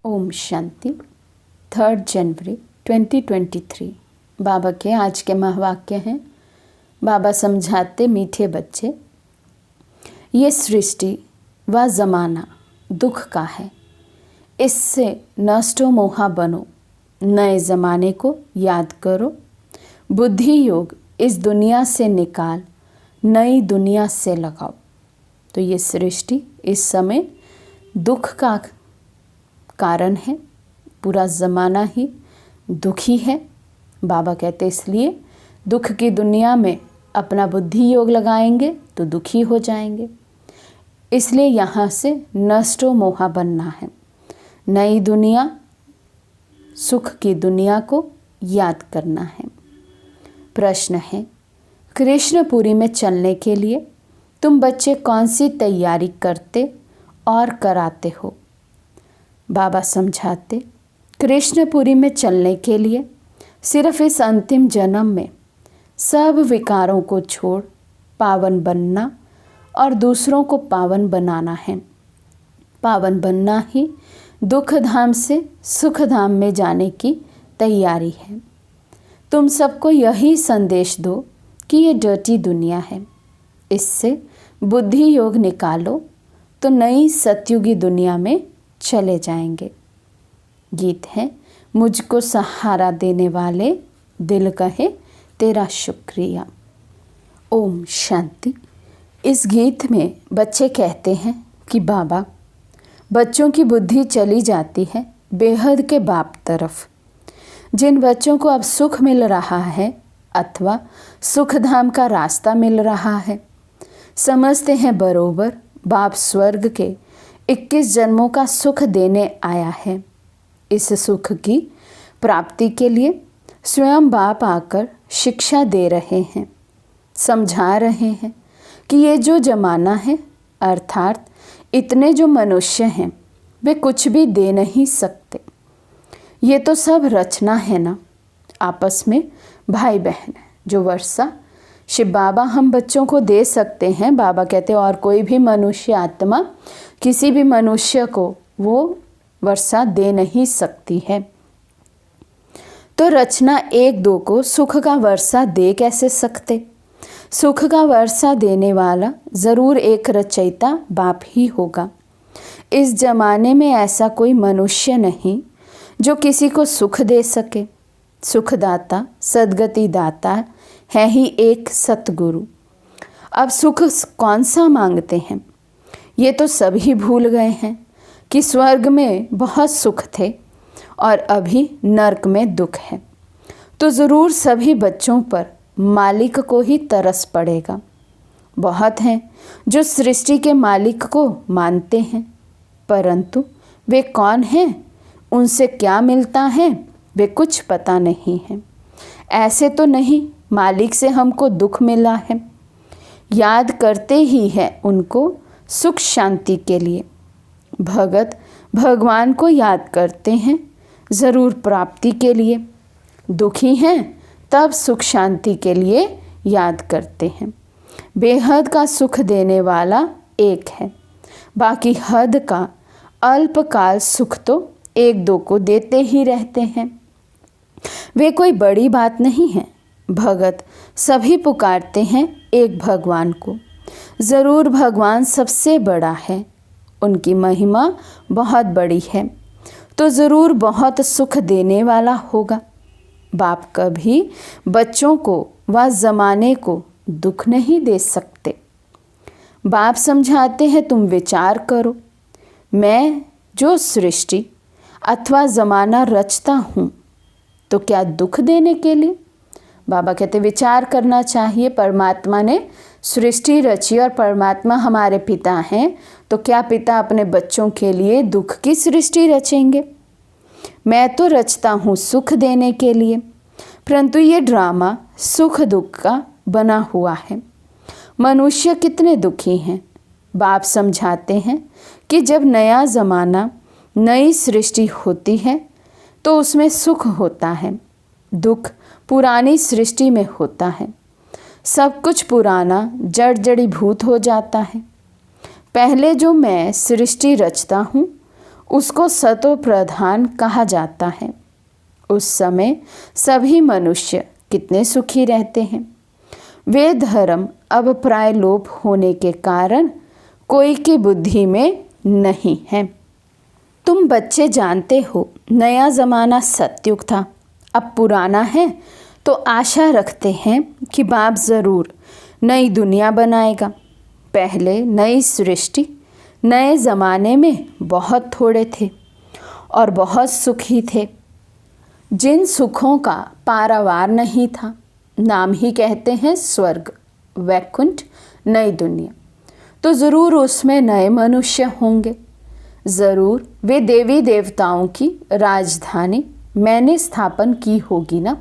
ओम शांति। 3 जनवरी 2023 बाबा के आज के महावाक्य हैं। बाबा समझाते मीठे बच्चे, ये सृष्टि व ज़माना दुख का है। इससे नष्टो मोहा बनो, नए ज़माने को याद करो। बुद्धि योग इस दुनिया से निकाल, नई दुनिया से लगाओ। तो ये सृष्टि इस समय दुख का कारण है, पूरा ज़माना ही दुखी है। बाबा कहते इसलिए दुख की दुनिया में अपना बुद्धि योग लगाएंगे तो दुखी हो जाएंगे। इसलिए यहाँ से नष्टो मोहा बनना है। नई दुनिया, सुख की दुनिया को याद करना है। प्रश्न है, कृष्णपुरी में चलने के लिए तुम बच्चे कौन सी तैयारी करते और कराते हो? बाबा समझाते, कृष्णपुरी में चलने के लिए सिर्फ इस अंतिम जन्म में सब विकारों को छोड़ पावन बनना और दूसरों को पावन बनाना है। पावन बनना ही दुख धाम से सुख धाम में जाने की तैयारी है। तुम सबको यही संदेश दो कि ये डर्टी दुनिया है, इससे बुद्धि योग निकालो तो नई सतयुगी दुनिया में चले जाएंगे। गीत है, मुझको सहारा देने वाले दिल कहे तेरा शुक्रिया। ओम शांति। इस गीत में बच्चे कहते हैं कि बाबा, बच्चों की बुद्धि चली जाती है बेहद के बाप तरफ। जिन बच्चों को अब सुख मिल रहा है अथवा सुख धाम का रास्ता मिल रहा है, समझते हैं बरोबर बाप स्वर्ग के 21 जन्मों का सुख देने आया है। इस सुख की प्राप्ति के लिए स्वयं बाप आकर शिक्षा दे रहे हैं, समझा रहे हैं कि ये जो जमाना है अर्थात इतने जो मनुष्य हैं वे कुछ भी दे नहीं सकते। ये तो सब रचना है ना, आपस में भाई बहन है। जो वर्षा शिव बाबा हम बच्चों को दे सकते हैं, बाबा कहते हैं और कोई भी मनुष्य आत्मा किसी भी मनुष्य को वो वर्षा दे नहीं सकती है। तो रचना एक दो को सुख का वर्षा दे कैसे सकते? सुख का वर्षा देने वाला ज़रूर एक रचयिता बाप ही होगा। इस जमाने में ऐसा कोई मनुष्य नहीं जो किसी को सुख दे सके। सुखदाता सद्गति दाता है ही एक सतगुरु। अब सुख कौन सा मांगते हैं? ये तो सभी भूल गए हैं कि स्वर्ग में बहुत सुख थे और अभी नरक में दुख है। तो ज़रूर सभी बच्चों पर मालिक को ही तरस पड़ेगा। बहुत हैं जो सृष्टि के मालिक को मानते हैं, परंतु वे कौन हैं, उनसे क्या मिलता है, वे कुछ पता नहीं है। ऐसे तो नहीं मालिक से हमको दुख मिला है, याद करते ही है उनको सुख शांति के लिए। भगत भगवान को याद करते हैं ज़रूर प्राप्ति के लिए। दुखी हैं तब सुख शांति के लिए याद करते हैं। बेहद का सुख देने वाला एक है, बाकी हद का अल्पकाल सुख तो एक दो को देते ही रहते हैं। वे कोई बड़ी बात नहीं है। भगत सभी पुकारते हैं एक भगवान को। ज़रूर भगवान सबसे बड़ा है, उनकी महिमा बहुत बड़ी है, तो ज़रूर बहुत सुख देने वाला होगा। बाप कभी बच्चों को व ज़माने को दुख नहीं दे सकते। बाप समझाते हैं तुम विचार करो, मैं जो सृष्टि अथवा ज़माना रचता हूँ तो क्या दुख देने के लिए? बाबा कहते विचार करना चाहिए। परमात्मा ने सृष्टि रची और परमात्मा हमारे पिता हैं, तो क्या पिता अपने बच्चों के लिए दुख की सृष्टि रचेंगे? मैं तो रचता हूँ सुख देने के लिए, परंतु ये ड्रामा सुख दुख का बना हुआ है। मनुष्य कितने दुखी हैं। बाप समझाते हैं कि जब नया ज़माना नई सृष्टि होती है तो उसमें सुख होता है, दुख पुरानी सृष्टि में होता है। सब कुछ पुराना जड़ जड़ीभूत हो जाता है। पहले जो मैं सृष्टि रचता हूँ उसको सतो प्रधान कहा जाता है। उस समय सभी मनुष्य कितने सुखी रहते हैं। वे धर्म अब प्राय लोप होने के कारण कोई की बुद्धि में नहीं है। तुम बच्चे जानते हो, नया ज़माना सतयुग था, अब पुराना है, तो आशा रखते हैं कि बाप ज़रूर नई दुनिया बनाएगा। पहले नई सृष्टि नए ज़माने में बहुत थोड़े थे और बहुत सुखी थे, जिन सुखों का पारावार नहीं था। नाम ही कहते हैं स्वर्ग, वैकुंठ, नई दुनिया। तो ज़रूर उसमें नए मनुष्य होंगे, ज़रूर वे देवी देवताओं की राजधानी मैंने स्थापन की होगी ना।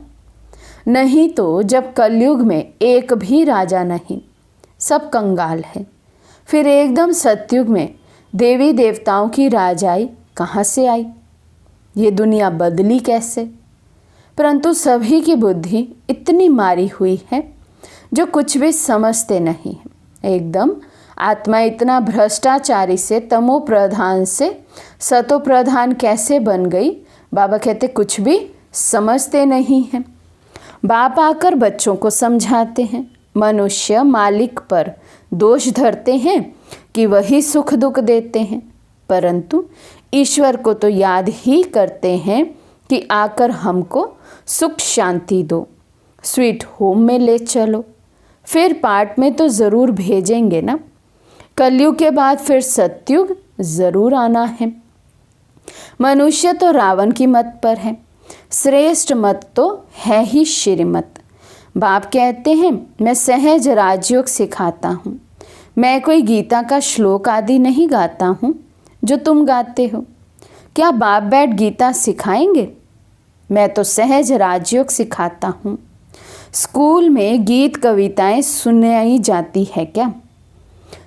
नहीं तो जब कलयुग में एक भी राजा नहीं, सब कंगाल है, फिर एकदम सतयुग में देवी देवताओं की राजाई कहाँ से आई? ये दुनिया बदली कैसे? परंतु सभी की बुद्धि इतनी मारी हुई है जो कुछ भी समझते नहीं हैं। एकदम आत्मा इतना भ्रष्टाचारी से, तमो प्रधान से सतो प्रधान कैसे बन गई? बाबा कहते कुछ भी समझते नहीं हैं। बाप आकर बच्चों को समझाते हैं। मनुष्य मालिक पर दोष धरते हैं कि वही सुख दुख देते हैं, परंतु ईश्वर को तो याद ही करते हैं कि आकर हमको सुख शांति दो, स्वीट होम में ले चलो। फिर पाठ में तो ज़रूर भेजेंगे ना। कलयुग के बाद फिर सतयुग ज़रूर आना है। मनुष्य तो रावण की मत पर है, श्रेष्ठ मत तो है ही श्रीमत। बाप कहते हैं मैं सहज राजयोग सिखाता हूँ, मैं कोई गीता का श्लोक आदि नहीं गाता हूँ जो तुम गाते हो। क्या बाप बैठ गीता सिखाएंगे? मैं तो सहज राजयोग सिखाता हूँ। स्कूल में गीत कविताएं सुनाई जाती है क्या?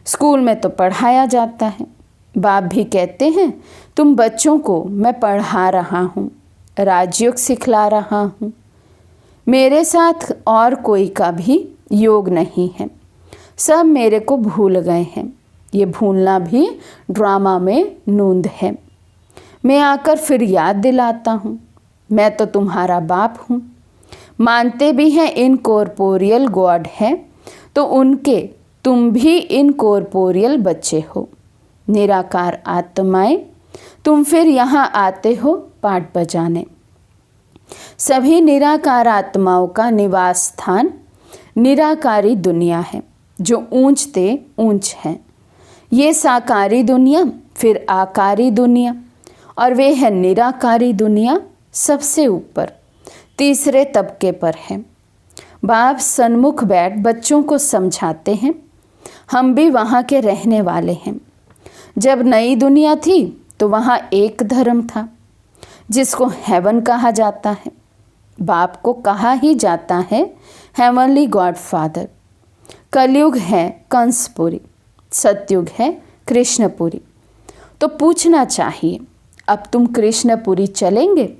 स्कूल में तो पढ़ाया जाता है। बाप भी कहते हैं तुम बच्चों को मैं पढ़ा रहा हूँ, राजयोग सिखला रहा हूँ। मेरे साथ और कोई का भी योग नहीं है, सब मेरे को भूल गए हैं। ये भूलना भी ड्रामा में नूंद है। मैं आकर फिर याद दिलाता हूँ, मैं तो तुम्हारा बाप हूँ। मानते भी हैं इनकॉर्पोरियल गॉड है, तो उनके तुम भी इनकॉर्पोरियल बच्चे हो। निराकार आत्माएं तुम फिर यहाँ आते हो पाठ बजाने। सभी निराकार आत्माओं का निवास स्थान निराकारी दुनिया है, जो ऊंचते ऊंच है। ये साकारी दुनिया, फिर आकारी दुनिया, और वे है निराकारी दुनिया सबसे ऊपर, तीसरे तबके पर है। बाप सन्मुख बैठ बच्चों को समझाते हैं। हम भी वहाँ के रहने वाले हैं। जब नई दुनिया थी तो वहाँ एक धर्म था जिसको हेवन कहा जाता है। बाप को कहा ही जाता है हेवनली गॉड फादर। कलयुग है कंसपुरी, सतयुग है कृष्णपुरी। तो पूछना चाहिए अब तुम कृष्णपुरी चलेंगे?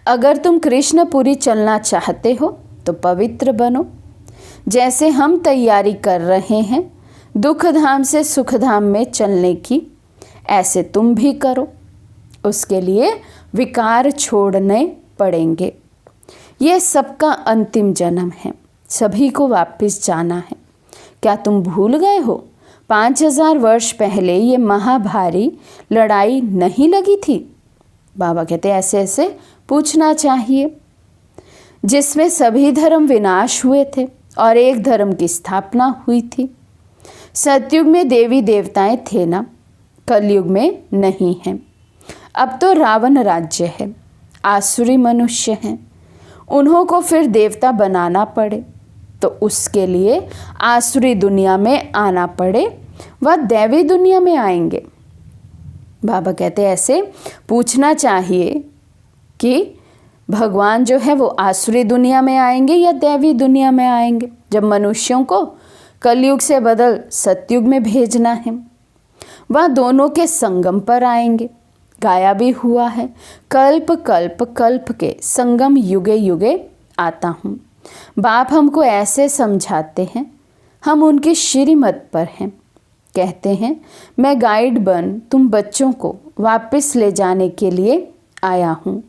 अगर तुम कृष्णपुरी चलना चाहते हो तो पवित्र बनो। जैसे हम तैयारी कर रहे हैं दुख धाम से सुख धाम में चलने की, ऐसे तुम भी करो। उसके लिए विकार छोड़ने पड़ेंगे। ये सबका अंतिम जन्म है, सभी को वापस जाना है। क्या तुम भूल गए हो 5000 वर्ष पहले ये महाभारी लड़ाई नहीं लगी थी? बाबा कहते ऐसे ऐसे पूछना चाहिए, जिसमें सभी धर्म विनाश हुए थे और एक धर्म की स्थापना हुई थी। सतयुग में देवी देवताएं थे ना, कलयुग में नहीं हैं। अब तो रावण राज्य है, आसुरी मनुष्य हैं, उन्हों को फिर देवता बनाना पड़े तो उसके लिए आसुरी दुनिया में आना पड़े, वह दैवी दुनिया में आएंगे। बाबा कहते ऐसे पूछना चाहिए कि भगवान जो है वो आसुरी दुनिया में आएंगे या दैवी दुनिया में आएंगे। जब मनुष्यों को कलयुग से बदल सतयुग में भेजना है, वह दोनों के संगम पर आएंगे। गाया भी हुआ है, कल्प कल्प कल्प के संगम युगे युगे आता हूँ। बाप हमको ऐसे समझाते हैं, हम उनकी श्रीमत पर हैं। कहते हैं, मैं गाइड बन तुम बच्चों को वापस ले जाने के लिए आया हूँ।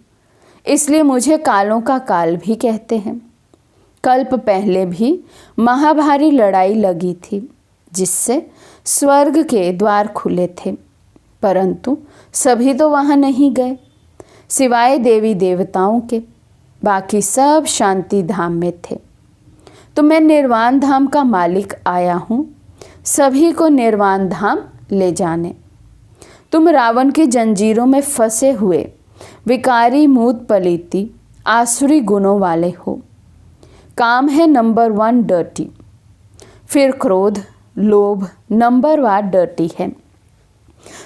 इसलिए मुझे कालों का काल भी कहते हैं। कल्प पहले भी महाभारी लड़ाई लगी थी, जिससे स्वर्ग के द्वार खुले थे, परंतु सभी तो वहाँ नहीं गए, सिवाय देवी देवताओं के। बाकी सब शांति धाम में थे। तो मैं निर्वाण धाम का मालिक आया हूँ, सभी को निर्वाण धाम ले जाने। तुम रावण की जंजीरों में फंसे हुए विकारी मूत पलीती आसुरी गुणों वाले हो। काम है नंबर 1 डर्टी, फिर क्रोध लोभ नंबर 1 डर्टी है।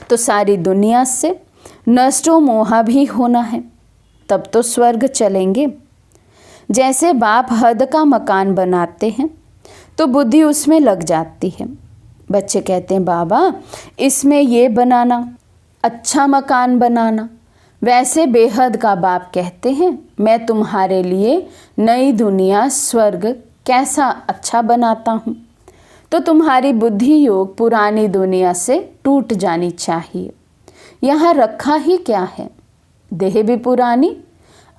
तो सारी दुनिया से नष्टो मोहा भी होना है, तब तो स्वर्ग चलेंगे। जैसे बाप हद का मकान बनाते हैं तो बुद्धि उसमें लग जाती है। बच्चे कहते हैं, बाबा इसमें ये बनाना, अच्छा मकान बनाना। वैसे बेहद का बाप कहते हैं, मैं तुम्हारे लिए नई दुनिया स्वर्ग कैसा अच्छा बनाता हूँ। तो तुम्हारी बुद्धि योग पुरानी दुनिया से टूट जानी चाहिए। यहाँ रखा ही क्या है, देह भी पुरानी,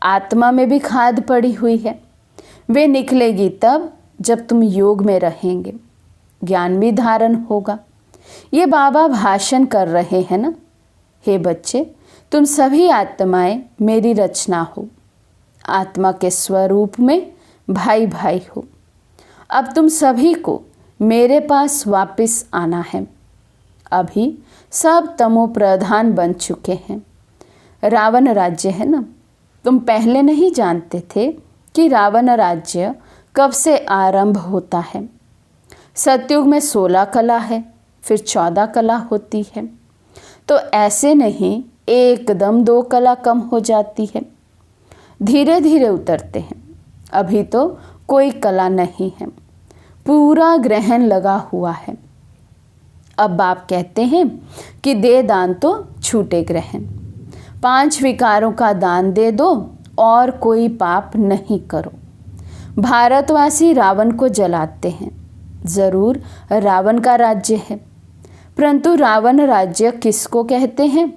आत्मा में भी खाद पड़ी हुई है। वे निकलेगी तब जब तुम योग में रहेंगे, ज्ञान भी धारण होगा। ये बाबा भाषण कर रहे हैं ना, हे बच्चे तुम सभी आत्माएं मेरी रचना हो, आत्मा के स्वरूप में भाई भाई हो। अब तुम सभी को मेरे पास वापस आना है। अभी सब तमो प्रधान बन चुके हैं। रावण राज्य है ना, तुम पहले नहीं जानते थे कि रावण राज्य कब से आरंभ होता है। सतयुग में 16 कला है, फिर 14 कला होती है। तो ऐसे नहीं एकदम 2 कला कम हो जाती है, धीरे धीरे उतरते हैं। अभी तो कोई कला नहीं है, पूरा ग्रहण लगा हुआ है। अब बाप कहते हैं कि दे दान तो छूटे ग्रहण, 5 विकारों का दान दे दो और कोई पाप नहीं करो। भारतवासी रावण को जलाते हैं, जरूर रावण का राज्य है, परंतु रावण राज्य किसको कहते हैं,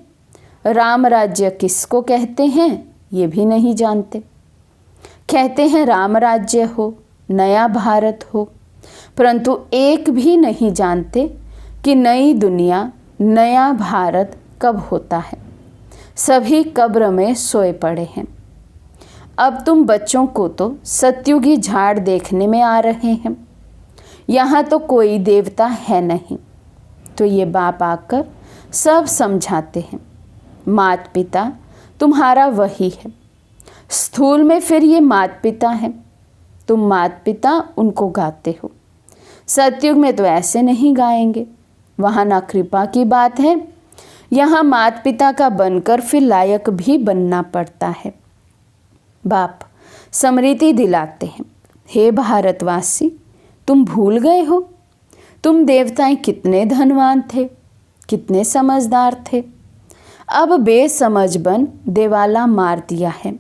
राम राज्य किसको कहते हैं, ये भी नहीं जानते। कहते हैं राम राज्य हो, नया भारत हो, परंतु एक भी नहीं जानते कि नई दुनिया नया भारत कब होता है। सभी कब्र में सोए पड़े हैं। अब तुम बच्चों को तो सतयुगी झाड़ देखने में आ रहे हैं। यहाँ तो कोई देवता है नहीं। तो ये बाप आकर सब समझाते हैं, माता पिता तुम्हारा वही है। स्थूल में फिर ये माता पिता हैं, तुम माता पिता उनको गाते हो। सतयुग में तो ऐसे नहीं गाएंगे, वहाँ ना कृपा की बात है। यहाँ माता पिता का बनकर फिर लायक भी बनना पड़ता है। बाप स्मृति दिलाते हैं, हे भारतवासी तुम भूल गए हो, तुम देवताएं कितने धनवान थे, कितने समझदार थे। अब बेसमझ बन देवाला मार दिया है।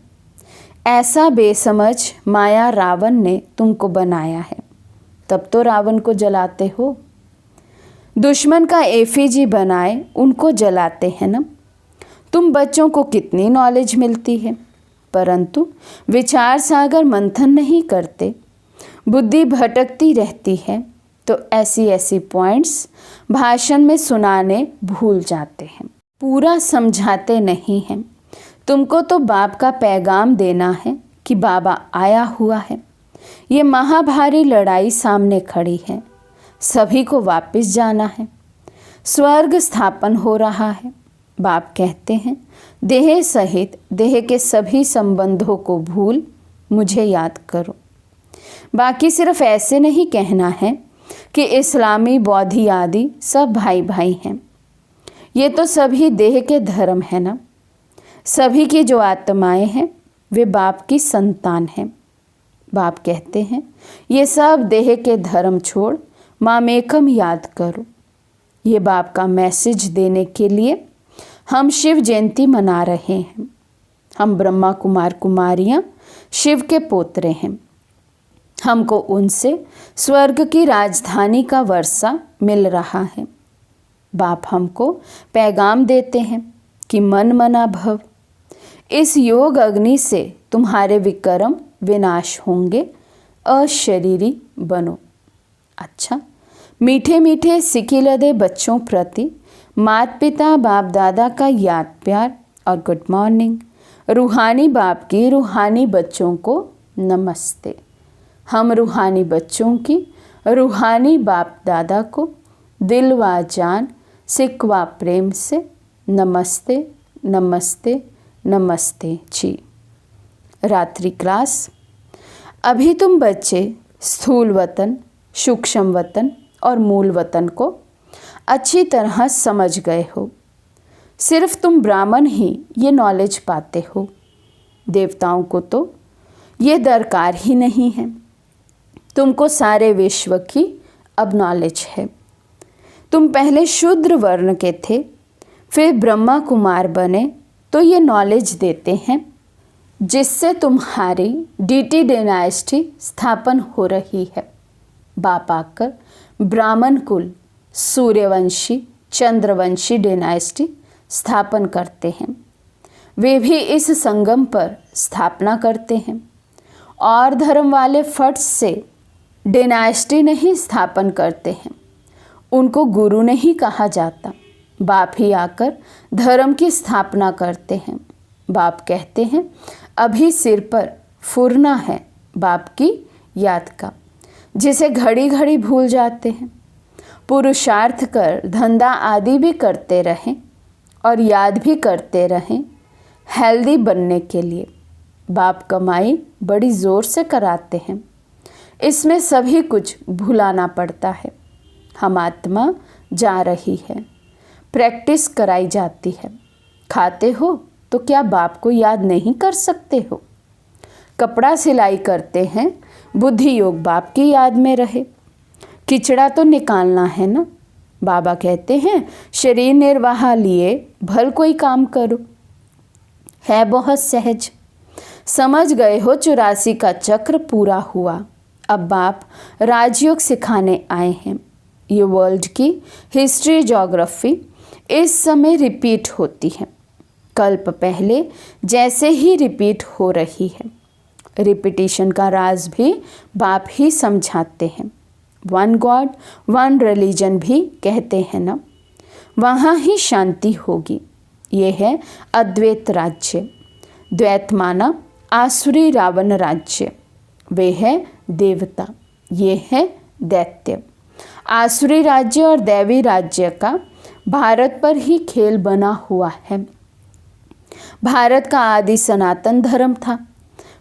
ऐसा बेसमझ माया रावण ने तुमको बनाया है, तब तो रावण को जलाते हो। दुश्मन का एफिजी बनाए उनको जलाते हैं ना। तुम बच्चों को कितनी नॉलेज मिलती है, परंतु विचार सागर मंथन नहीं करते, बुद्धि भटकती रहती है। तो ऐसी ऐसी पॉइंट्स भाषण में सुनाने भूल जाते हैं, पूरा समझाते नहीं हैं। तुमको तो बाप का पैगाम देना है कि बाबा आया हुआ है, ये महाभारी लड़ाई सामने खड़ी है, सभी को वापस जाना है, स्वर्ग स्थापन हो रहा है। बाप कहते हैं, देह सहित देह के सभी संबंधों को भूल मुझे याद करो। बाकी सिर्फ ऐसे नहीं कहना है कि इस्लामी बौद्धी आदि सब भाई भाई हैं। ये तो सभी देह के धर्म है ना। सभी की जो आत्माएं हैं वे बाप की संतान हैं। बाप कहते हैं, ये सब देह के धर्म छोड़ मामेकम याद करो। ये बाप का मैसेज देने के लिए हम शिव जयंती मना रहे हैं। हम ब्रह्मा कुमार कुमारियाँ शिव के पोतरे हैं। हमको उनसे स्वर्ग की राजधानी का वर्षा मिल रहा है। बाप हमको पैगाम देते हैं कि मन मना भव, इस योग अग्नि से तुम्हारे विकर्म विनाश होंगे, अशरीरी बनो। अच्छा, मीठे मीठे सिकिलदे बच्चों प्रति माता पिता बाप दादा का याद प्यार और गुड मॉर्निंग। रूहानी बाप की रूहानी बच्चों को नमस्ते। हम रूहानी बच्चों की रूहानी बाप दादा को दिल व जान सिक व प्रेम से नमस्ते नमस्ते नमस्ते जी। रात्रि क्लास। अभी तुम बच्चे स्थूल वतन, सूक्ष्म वतन और मूल वतन को अच्छी तरह समझ गए हो। सिर्फ तुम ब्राह्मण ही ये नॉलेज पाते हो, देवताओं को तो ये दरकार ही नहीं है। तुमको सारे विश्व की अब नॉलेज है। तुम पहले शूद्र वर्ण के थे, फिर ब्रह्मा कुमार बने, तो ये नॉलेज देते हैं जिससे तुम्हारी डीटी डायनेस्टी स्थापन हो रही है। बाप आकर ब्राह्मण कुल, सूर्यवंशी, चंद्रवंशी डायनेस्टी स्थापन करते हैं। वे भी इस संगम पर स्थापना करते हैं और धर्म वाले फट से डायनेस्टी नहीं स्थापन करते हैं। उनको गुरु नहीं कहा जाता, बाप ही आकर धर्म की स्थापना करते हैं। बाप कहते हैं अभी सिर पर फुरना है बाप की याद का, जिसे घड़ी घड़ी भूल जाते हैं। पुरुषार्थ कर धंधा आदि भी करते रहें और याद भी करते रहें हेल्दी बनने के लिए। बाप कमाई बड़ी ज़ोर से कराते हैं, इसमें सभी कुछ भुलाना पड़ता है। हम आत्मा जा रही है, प्रैक्टिस कराई जाती है। खाते हो तो क्या बाप को याद नहीं कर सकते हो? कपड़ा सिलाई करते हैं, बुद्धि योग बाप की याद में रहे। किचड़ा तो निकालना है ना। बाबा कहते हैं शरीर निर्वाह लिए भल कोई काम करो। है बहुत सहज। समझ गए हो 84 का चक्र पूरा हुआ। अब बाप राजयोग सिखाने आए हैं। ये वर्ल्ड की हिस्ट्री ज्योग्राफी इस समय रिपीट होती है, कल्प पहले जैसे ही रिपीट हो रही है। रिपीटिशन का राज भी बाप ही समझाते हैं। वन गॉड वन रिलीजन भी कहते हैं ना, वहाँ ही शांति होगी। ये है अद्वैत राज्य। द्वैत माना आसुरी रावण राज्य, वे है देवता, ये है दैत्य। आसुरी राज्य और दैवी राज्य का भारत पर ही खेल बना हुआ है। भारत का आदि सनातन धर्म था,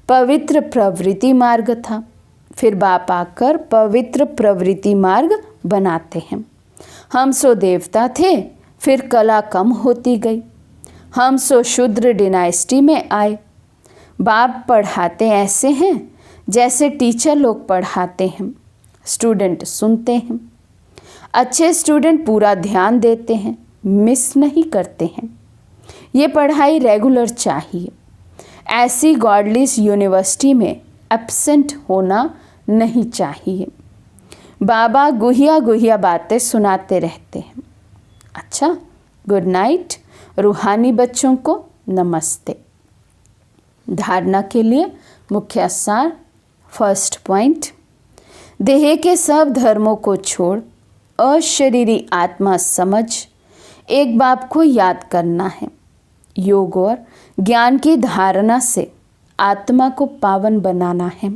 पवित्र प्रवृत्ति मार्ग था। फिर बाप आकर पवित्र प्रवृत्ति मार्ग बनाते हैं। हम सो देवता थे, फिर कला कम होती गई। हम सो शूद्र डायनेस्टी में आए। बाप पढ़ाते ऐसे हैं जैसे टीचर लोग पढ़ाते हैं। स्टूडेंट सुनते हैं। अच्छे स्टूडेंट पूरा ध्यान देते हैं, मिस नहीं करते हैं। ये पढ़ाई रेगुलर चाहिए। ऐसी गॉडलेस यूनिवर्सिटी में एब्सेंट होना नहीं चाहिए। बाबा गुहिया गुहिया बातें सुनाते रहते हैं। अच्छा, गुड नाइट। रूहानी बच्चों को नमस्ते। धारणा के लिए मुख्य सार। फर्स्ट पॉइंट, देह के सब धर्मों को छोड़ अशरीरी आत्मा समझ एक बाप को याद करना है। योग और ज्ञान की धारणा से आत्मा को पावन बनाना है।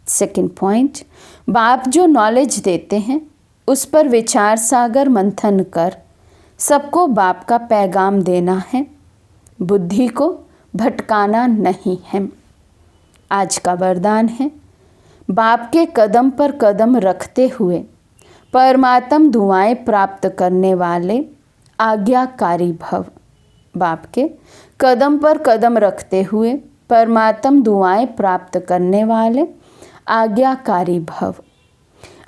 सेकंड पॉइंट, बाप जो नॉलेज देते हैं उस पर विचार सागर मंथन कर सबको बाप का पैगाम देना है। बुद्धि को भटकाना नहीं है। आज का वरदान है, बाप के कदम पर कदम रखते हुए परमात्म दुआएं प्राप्त करने वाले आज्ञाकारी भव। बाप के कदम पर कदम रखते हुए परमात्म दुआएं प्राप्त करने वाले आज्ञाकारी भव।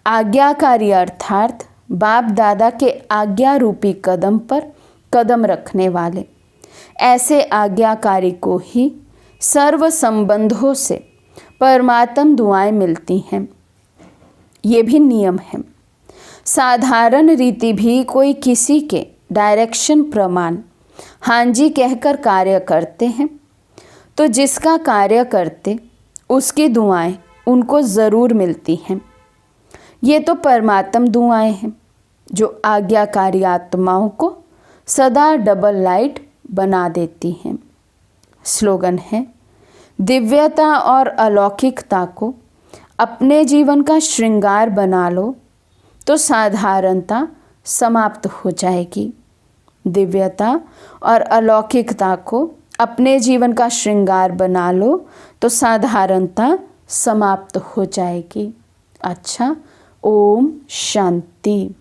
आज्ञाकारी अर्थात बाप दादा के आज्ञा रूपी कदम पर कदम रखने वाले। ऐसे आज्ञाकारी को ही सर्व संबंधों से परमात्म दुआएं मिलती हैं। ये भी नियम है। साधारण रीति भी कोई किसी के डायरेक्शन प्रमाण हाँ जी कहकर कार्य करते हैं, तो जिसका कार्य करते उसकी दुआएं उनको ज़रूर मिलती हैं। ये तो परमात्म दुआएं हैं जो आज्ञाकारी आत्माओं को सदा डबल लाइट बना देती हैं। स्लोगन है, दिव्यता और अलौकिकता को अपने जीवन का श्रृंगार बना लो तो साधारणता समाप्त हो जाएगी। दिव्यता और अलौकिकता को अपने जीवन का श्रृंगार बना लो तो साधारणता समाप्त हो जाएगी। अच्छा, ओम शांति।